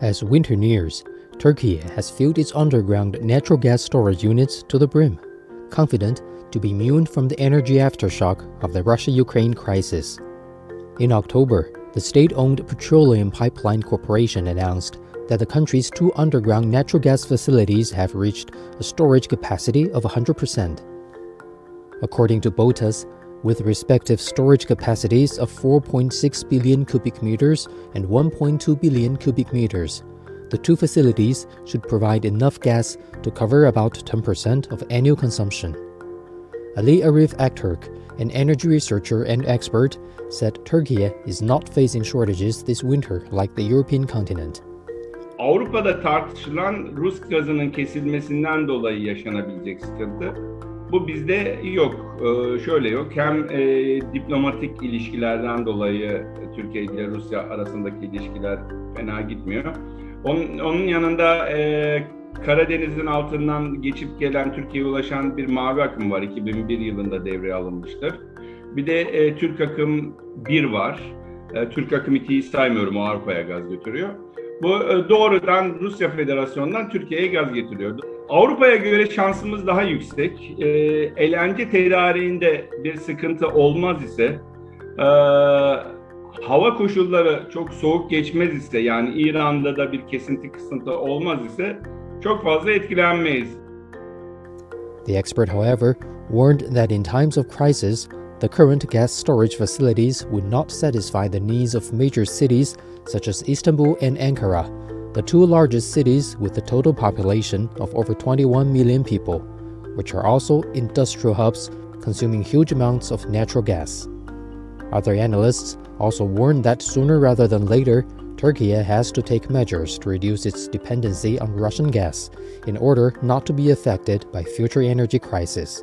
As winter nears, Turkey has filled its underground natural gas storage units to the brim, confident to be immune from the energy aftershock of the Russia-Ukraine crisis. In October, the state-owned Petroleum Pipeline Corporation announced that the country's 2 underground natural gas facilities have reached a storage capacity of 100%. According to BOTAS, with respective storage capacities of 4.6 billion cubic meters and 1.2 billion cubic meters, the 2 facilities should provide enough gas to cover about 10% of annual consumption. Ali Arif Akturk, an energy researcher and expert, said Turkey is not facing shortages this winter like the European continent. Avrupa'da tartışılan Rus gazının kesilmesinden dolayı yaşanabilecek sıkıntı. Bu bizde yok. Şöyle yok. Hem diplomatik ilişkilerden dolayı Türkiye ile Rusya arasındaki ilişkiler fena gitmiyor. Onun yanında Karadeniz'in altından geçip gelen Türkiye'ye ulaşan bir mavi akım var. 2001 yılında devreye alınmıştır. Bir de Türk akım 1 var. Türk akım 2'yi saymıyorum, o Avrupa'ya gaz götürüyor. Bu doğrudan Rusya Federasyonu'ndan Türkiye'ye gaz getiriyor. Avrupa'ya göre şansımız daha yüksek. LNG tedariğinde bir sıkıntı olmaz ise, hava koşulları çok soğuk geçmez ise, yani İran'da da bir kesinti kısıntı olmaz ise çok fazla etkilenmeyiz. The expert, however, warned that in times of crisis, the current gas storage facilities would not satisfy the needs of major cities such as Istanbul and Ankara, the 2 largest cities with a total population of over 21 million people, which are also industrial hubs consuming huge amounts of natural gas. Other analysts also warn that sooner rather than later, Turkey has to take measures to reduce its dependency on Russian gas in order not to be affected by future energy crisis.